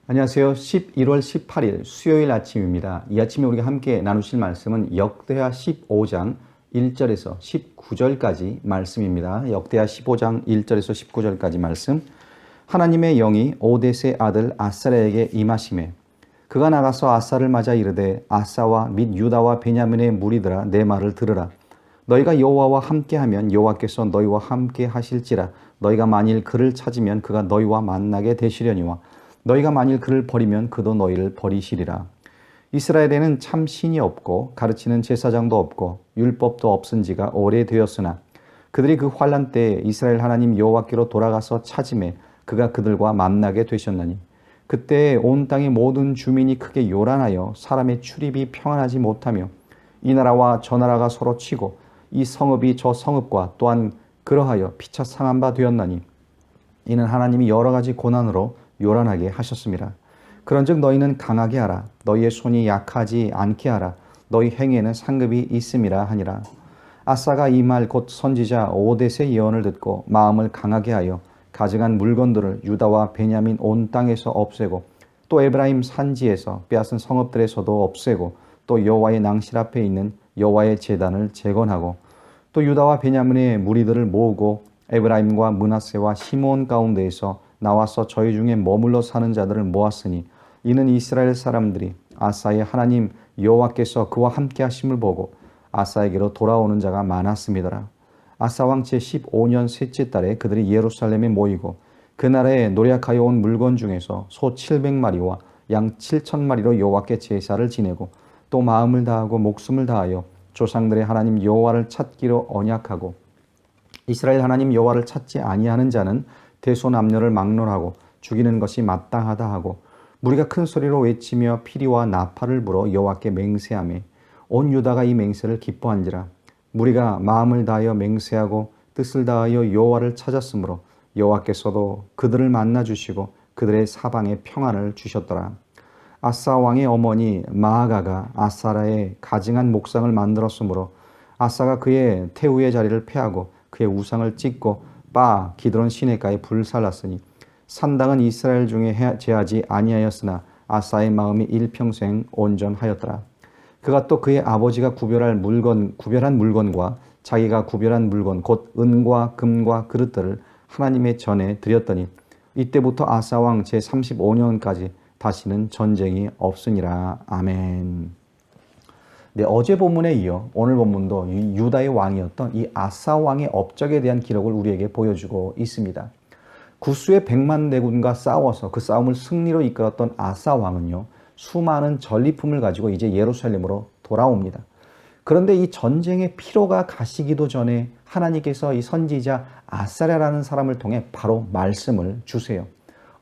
안녕하세요. 11월 18일 수요일 아침입니다. 이 아침에 우리가 함께 나누실 말씀은 역대하 15장 1절에서 19절까지 말씀입니다. 역대하 15장 1절에서 19절까지 말씀. 하나님의 영이 오뎃의 아들 아사랴에게 임하시매 그가 나가서 아사를 맞아 이르되 아사와 및 유다와 베냐민의 무리들아 내 말을 들으라. 너희가 여호와와 함께하면 여호와께서 너희와 함께 하실지라. 너희가 만일 그를 찾으면 그가 너희와 만나게 되시려니와 너희가 만일 그를 버리면 그도 너희를 버리시리라. 이스라엘에는 참 신이 없고 가르치는 제사장도 없고 율법도 없은 지가 오래되었으나 그들이 그 환난 때에 이스라엘 하나님 여호와께로 돌아가서 찾음에 그가 그들과 만나게 되셨나니 그때 온 땅의 모든 주민이 크게 요란하여 사람의 출입이 평안하지 못하며 이 나라와 저 나라가 서로 치고 이 성읍이 저 성읍과 또한 그러하여 피차 상한 바 되었나니 이는 하나님이 여러 가지 고난으로 요란하게 하셨습니다. 그런즉 너희는 강하게 하라. 너희의 손이 약하지 않게 하라. 너희 행에는 상급이 있음이라 하니라. 아사가 이 말 곧 선지자 오뎃의 예언을 듣고 마음을 강하게 하여 가증한 물건들을 유다와 베냐민 온 땅에서 없애고 또 에브라임 산지에서 빼앗은 성읍들에서도 없애고 또 여호와의 낭실 앞에 있는 여호와의 제단을 재건하고 또 유다와 베냐민의 무리들을 모으고 에브라임과 므낫세와 시므온 가운데에서 나와서 저희 중에 머물러 사는 자들을 모았으니 이는 이스라엘 사람들이 아사의 하나님 여호와께서 그와 함께 하심을 보고 아사에게로 돌아오는 자가 많았습니다. 아사 왕 제15년 셋째 달에 그들이 예루살렘에 모이고 그 나라에 노략하여 온 물건 중에서 소 700마리와 양 7,000마리로 여호와께 제사를 지내고 또 마음을 다하고 목숨을 다하여 조상들의 하나님 여호와를 찾기로 언약하고 이스라엘 하나님 여호와를 찾지 아니하는 자는 대소남녀를 막론하고 죽이는 것이 마땅하다 하고 무리가 큰 소리로 외치며 피리와 나팔을 불어 여호와께 맹세하며 온 유다가 이 맹세를 기뻐한지라. 무리가 마음을 다하여 맹세하고 뜻을 다하여 여호와를 찾았으므로 여호와께서도 그들을 만나 주시고 그들의 사방에 평안을 주셨더라. 아사 왕의 어머니 마아가가 아사라의 가증한 목상을 만들었으므로 아사가 그의 태우의 자리를 폐하고 그의 우상을 찢고 기드론 시내가에 불살랐으니 산당은 이스라엘 중에 제하지 아니하였으나 아사의 마음이 일평생 온전하였더라. 그가 또 그의 아버지가 구별한 물건과 자기가 구별한 물건 곧 은과 금과 그릇들을 하나님의 전에 드렸더니 이때부터 아사 왕 제35년까지 다시는 전쟁이 없으니라. 아멘. 네, 어제 본문에 이어 오늘 본문도 유다의 왕이었던 이 아사 왕의 업적에 대한 기록을 우리에게 보여주고 있습니다. 구스의 100만 대군과 싸워서 그 싸움을 승리로 이끌었던 아사 왕은요, 수많은 전리품을 가지고 이제 예루살렘으로 돌아옵니다. 그런데 이 전쟁의 피로가 가시기도 전에 하나님께서 이 선지자 아사랴라는 사람을 통해 바로 말씀을 주세요.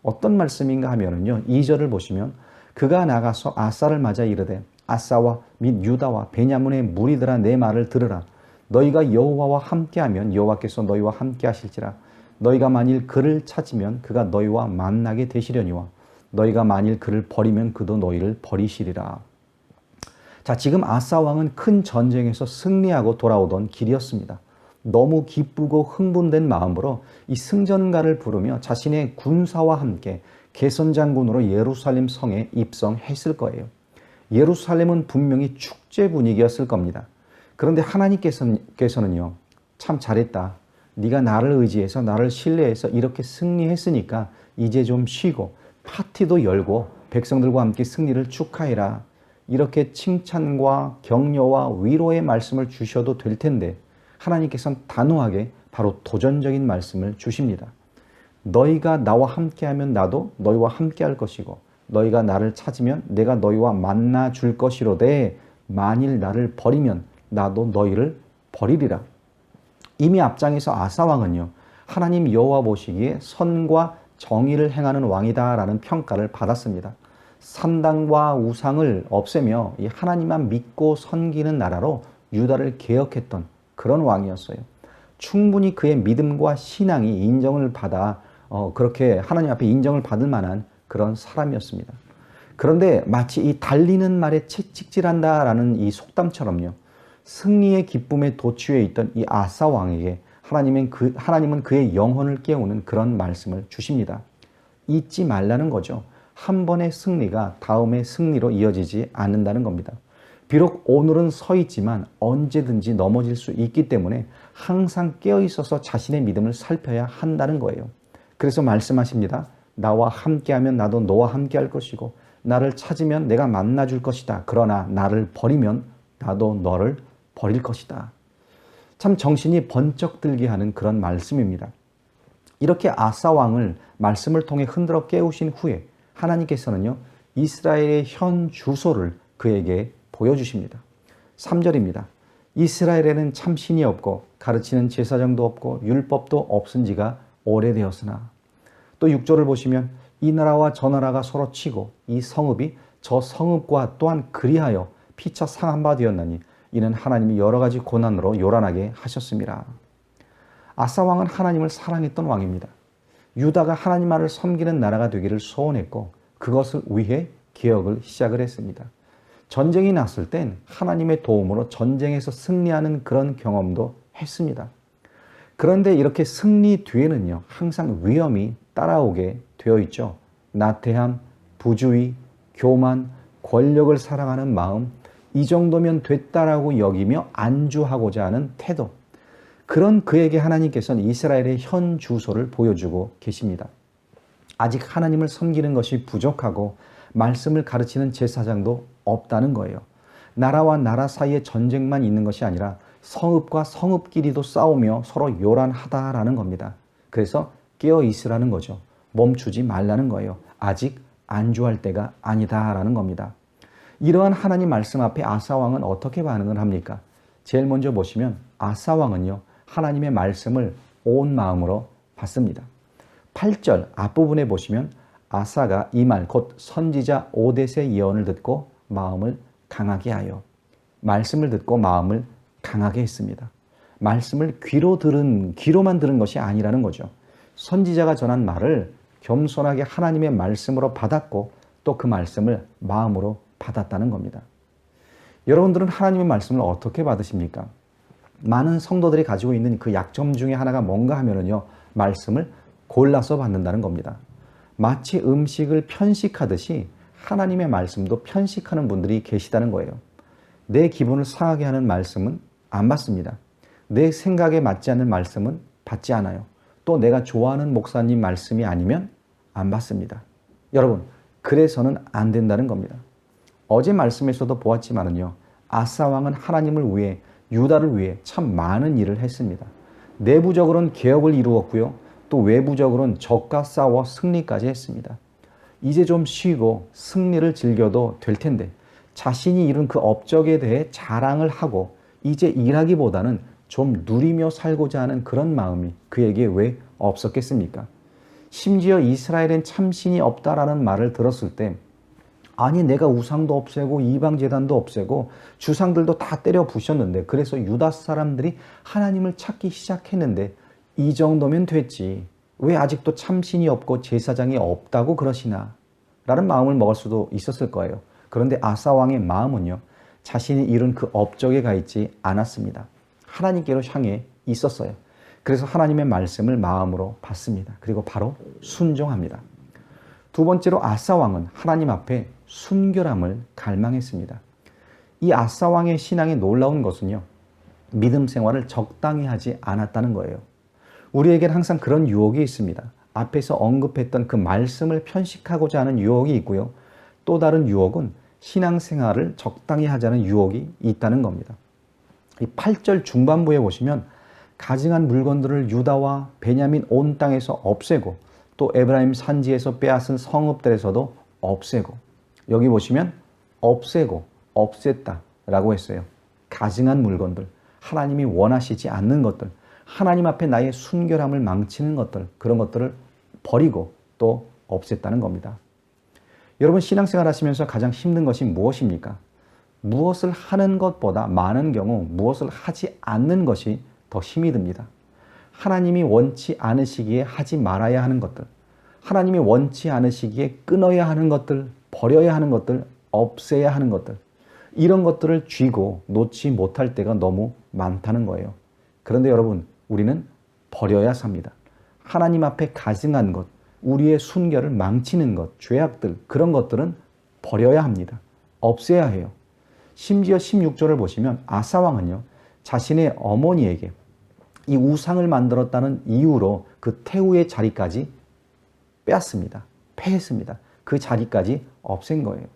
어떤 말씀인가 하면은요, 2절을 보시면 그가 나가서 아사를 맞아 이르되 아사와 및 유다와 베냐민의 무리들아 내 말을 들으라. 너희가 여호와와 함께하면 여호와께서 너희와 함께 하실지라. 너희가 만일 그를 찾으면 그가 너희와 만나게 되시려니와 너희가 만일 그를 버리면 그도 너희를 버리시리라. 자, 지금 아사 왕은 큰 전쟁에서 승리하고 돌아오던 길이었습니다. 너무 기쁘고 흥분된 마음으로 이 승전가를 부르며 자신의 군사와 함께 개선장군으로 예루살렘 성에 입성했을 거예요. 예루살렘은 분명히 축제 분위기였을 겁니다. 그런데 하나님께서는요, 참 잘했다. 네가 나를 의지해서 나를 신뢰해서 이렇게 승리했으니까 이제 좀 쉬고 파티도 열고 백성들과 함께 승리를 축하해라. 이렇게 칭찬과 격려와 위로의 말씀을 주셔도 될 텐데 하나님께서는 단호하게 바로 도전적인 말씀을 주십니다. 너희가 나와 함께하면 나도 너희와 함께할 것이고 너희가 나를 찾으면 내가 너희와 만나 줄 것이로되 만일 나를 버리면 나도 너희를 버리리라. 이미 앞장에서 아사 왕은요, 하나님 여호와 보시기에 선과 정의를 행하는 왕이다라는 평가를 받았습니다. 산당과 우상을 없애며 이 하나님만 믿고 섬기는 나라로 유다를 개혁했던 그런 왕이었어요. 충분히 그의 믿음과 신앙이 인정을 받아 그렇게 하나님 앞에 인정을 받을 만한 그런 사람이었습니다. 그런데 마치 이 달리는 말에 채찍질한다라는 이 속담처럼요, 승리의 기쁨에 도취해 있던 이 아사 왕에게 하나님은 그의 영혼을 깨우는 그런 말씀을 주십니다. 잊지 말라는 거죠. 한 번의 승리가 다음의 승리로 이어지지 않는다는 겁니다. 비록 오늘은 서 있지만 언제든지 넘어질 수 있기 때문에 항상 깨어 있어서 자신의 믿음을 살펴야 한다는 거예요. 그래서 말씀하십니다. 나와 함께하면 나도 너와 함께할 것이고 나를 찾으면 내가 만나줄 것이다. 그러나 나를 버리면 나도 너를 버릴 것이다. 참 정신이 번쩍 들게 하는 그런 말씀입니다. 이렇게 아사 왕을 말씀을 통해 흔들어 깨우신 후에 하나님께서는요, 이스라엘의 현 주소를 그에게 보여주십니다. 3절입니다. 이스라엘에는 참 신이 없고 가르치는 제사장도 없고 율법도 없은 지가 오래되었으나, 또 6절을 보시면 이 나라와 저 나라가 서로 치고 이 성읍이 저 성읍과 또한 그리하여 피차 상한 바 되었나니 이는 하나님이 여러 가지 고난으로 요란하게 하셨습니다. 아사 왕은 하나님을 사랑했던 왕입니다. 유다가 하나님만을 섬기는 나라가 되기를 소원했고 그것을 위해 개혁을 시작을 했습니다. 전쟁이 났을 땐 하나님의 도움으로 전쟁에서 승리하는 그런 경험도 했습니다. 그런데 이렇게 승리 뒤에는요, 항상 위험이 따라오게 되어 있죠. 나태함, 부주의, 교만, 권력을 사랑하는 마음, 이 정도면 됐다라고 여기며 안주하고자 하는 태도. 그런 그에게 하나님께서는 이스라엘의 현 주소를 보여주고 계십니다. 아직 하나님을 섬기는 것이 부족하고 말씀을 가르치는 제사장도 없다는 거예요. 나라와 나라 사이에 전쟁만 있는 것이 아니라 성읍과 성읍끼리도 싸우며 서로 요란하다라는 겁니다. 그래서 깨어 있으라는 거죠. 멈추지 말라는 거예요. 아직 안주할 때가 아니다라는 겁니다. 이러한 하나님 말씀 앞에 아사 왕은 어떻게 반응을 합니까? 제일 먼저 보시면 아사 왕은요, 하나님의 말씀을 온 마음으로 받습니다. 8절 앞부분에 보시면 아사가 이 말 곧 선지자 오뎃의 예언을 듣고 마음을 강하게 하여, 말씀을 듣고 마음을 강하게 했습니다. 말씀을 귀로만 들은 것이 아니라는 거죠. 선지자가 전한 말을 겸손하게 하나님의 말씀으로 받았고 또 그 말씀을 마음으로 받았다는 겁니다. 여러분들은 하나님의 말씀을 어떻게 받으십니까? 많은 성도들이 가지고 있는 그 약점 중에 하나가 뭔가 하면은요, 말씀을 골라서 받는다는 겁니다. 마치 음식을 편식하듯이 하나님의 말씀도 편식하는 분들이 계시다는 거예요. 내 기분을 상하게 하는 말씀은 안 받습니다. 내 생각에 맞지 않는 말씀은 받지 않아요. 또 내가 좋아하는 목사님 말씀이 아니면 안 받습니다. 여러분, 그래서는 안 된다는 겁니다. 어제 말씀에서도 보았지만은요, 아사 왕은 하나님을 위해, 유다를 위해 참 많은 일을 했습니다. 내부적으로는 개혁을 이루었고요, 또 외부적으로는 적과 싸워 승리까지 했습니다. 이제 좀 쉬고 승리를 즐겨도 될 텐데 자신이 이룬 그 업적에 대해 자랑을 하고 이제 일하기보다는 좀 누리며 살고자 하는 그런 마음이 그에게 왜 없었겠습니까? 심지어 이스라엘엔 참신이 없다라는 말을 들었을 때, 아니 내가 우상도 없애고 이방제단도 없애고 주상들도 다 때려 부셨는데, 그래서 유다 사람들이 하나님을 찾기 시작했는데 이 정도면 됐지, 왜 아직도 참신이 없고 제사장이 없다고 그러시나? 라는 마음을 먹을 수도 있었을 거예요. 그런데 아사 왕의 마음은요, 자신이 이룬 그 업적에 가 있지 않았습니다. 하나님께로 향해 있었어요. 그래서 하나님의 말씀을 마음으로 받습니다. 그리고 바로 순종합니다. 두 번째로 아사 왕은 하나님 앞에 순결함을 갈망했습니다. 이 아사 왕의 신앙에 놀라운 것은요, 믿음 생활을 적당히 하지 않았다는 거예요. 우리에겐 항상 그런 유혹이 있습니다. 앞에서 언급했던 그 말씀을 편식하고자 하는 유혹이 있고요. 또 다른 유혹은 신앙생활을 적당히 하자는 유혹이 있다는 겁니다. 이 8절 중반부에 보시면 가증한 물건들을 유다와 베냐민 온 땅에서 없애고 또 에브라임 산지에서 빼앗은 성읍들에서도 없애고, 여기 보시면 없애고 없앴다라고 했어요. 가증한 물건들, 하나님이 원하시지 않는 것들, 하나님 앞에 나의 순결함을 망치는 것들, 그런 것들을 버리고 또 없앴다는 겁니다. 여러분, 신앙생활 하시면서 가장 힘든 것이 무엇입니까? 무엇을 하는 것보다 많은 경우 무엇을 하지 않는 것이 더 힘이 듭니다. 하나님이 원치 않으시기에 하지 말아야 하는 것들, 하나님이 원치 않으시기에 끊어야 하는 것들, 버려야 하는 것들, 없애야 하는 것들, 이런 것들을 쥐고 놓지 못할 때가 너무 많다는 거예요. 그런데 여러분, 우리는 버려야 삽니다. 하나님 앞에 가증한 것, 우리의 순결을 망치는 것, 죄악들, 그런 것들은 버려야 합니다. 없애야 해요. 심지어 16절을 보시면 아사 왕은요, 자신의 어머니에게 이 우상을 만들었다는 이유로 그 태우의 자리까지 빼앗습니다. 패했습니다. 그 자리까지 없앤 거예요.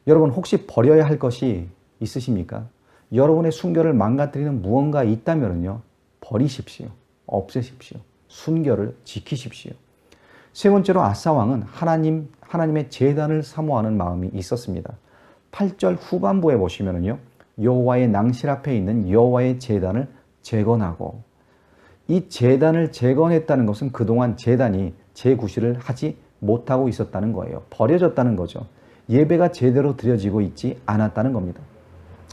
여러분, 혹시 버려야 할 것이 있으십니까? 여러분의 순결을 망가뜨리는 무언가 있다면요, 버리십시오. 없애십시오. 순결을 지키십시오. 세 번째로 아사 왕은 하나님의 제단을 사모하는 마음이 있었습니다. 8절 후반부에 보시면요, 여호와의 낭실 앞에 있는 여호와의 제단을 재건하고, 이 제단을 재건했다는 것은 그동안 제단이 재구시를 하지 못하고 있었다는 거예요. 버려졌다는 거죠. 예배가 제대로 드려지고 있지 않았다는 겁니다.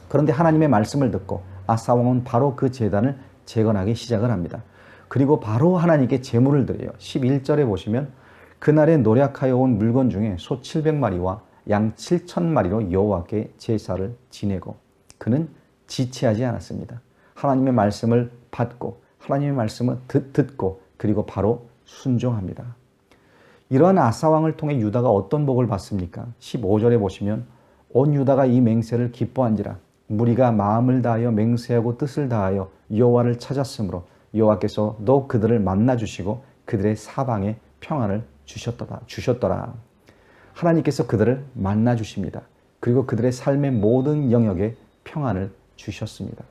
그런데 하나님의 말씀을 듣고 아사 왕은 바로 그 제단을 재건하기 시작을 합니다. 그리고 바로 하나님께 제물을 드려요. 11절에 보시면 그날에 노력하여 온 물건 중에 소 700마리와 양 7,000마리로 여호와께 제사를 지내고, 그는 지체하지 않았습니다. 하나님의 말씀을 받고 하나님의 말씀을 듣고 그리고 바로 순종합니다. 이러한 아사 왕을 통해 유다가 어떤 복을 받습니까? 15절에 보시면 온 유다가 이 맹세를 기뻐한지라 무리가 마음을 다하여 맹세하고 뜻을 다하여 여호와를 찾았으므로 여호와께서도 그들을 만나 주시고 그들의 사방에 평안을 주셨더라. 하나님께서 그들을 만나 주십니다. 그리고 그들의 삶의 모든 영역에 평안을 주셨습니다.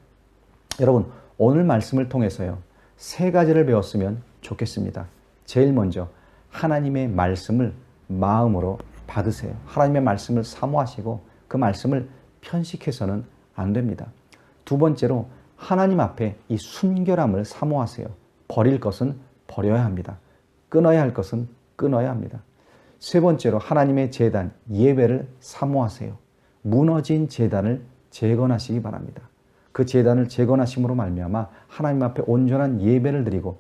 여러분, 오늘 말씀을 통해서요, 세 가지를 배웠으면 좋겠습니다. 제일 먼저 하나님의 말씀을 마음으로 받으세요. 하나님의 말씀을 사모하시고 그 말씀을 편식해서는 안 됩니다. 두 번째로 하나님 앞에 이 순결함을 사모하세요. 버릴 것은 버려야 합니다. 끊어야 할 것은 끊어야 합니다. 세 번째로 하나님의 제단, 예배를 사모하세요. 무너진 제단을 재건하시기 바랍니다. 그 제단을 재건하심으로 말미암아 하나님 앞에 온전한 예배를 드리고,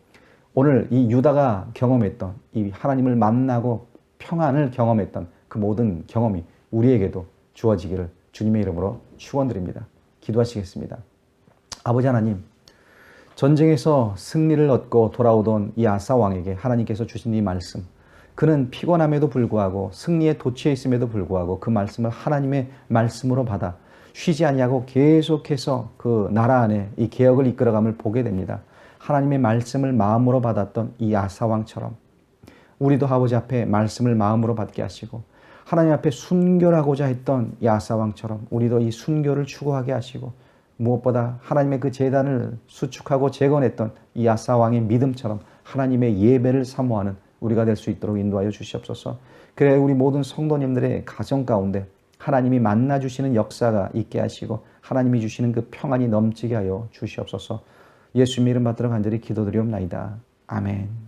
오늘 이 유다가 경험했던 이 하나님을 만나고 평안을 경험했던 그 모든 경험이 우리에게도 주어지기를 주님의 이름으로 축원드립니다. 기도하시겠습니다. 아버지 하나님, 전쟁에서 승리를 얻고 돌아오던 이 아사 왕에게 하나님께서 주신 이 말씀, 그는 피곤함에도 불구하고 승리에 도취해 있음에도 불구하고 그 말씀을 하나님의 말씀으로 받아 쉬지 아니하고 계속해서 그 나라 안에 이 개혁을 이끌어감을 보게 됩니다. 하나님의 말씀을 마음으로 받았던 이 아사 왕처럼 우리도 아버지 앞에 말씀을 마음으로 받게 하시고, 하나님 앞에 순결하고자 했던 이 아사 왕처럼 우리도 이 순결을 추구하게 하시고, 무엇보다 하나님의 그 제단을 수축하고 재건했던 이 아사 왕의 믿음처럼 하나님의 예배를 사모하는 우리가 될 수 있도록 인도하여 주시옵소서. 그래 우리 모든 성도님들의 가정 가운데 하나님이 만나주시는 역사가 있게 하시고 하나님이 주시는 그 평안이 넘치게 하여 주시옵소서. 예수님 이름 받들어 간절히 기도드리옵나이다. 아멘.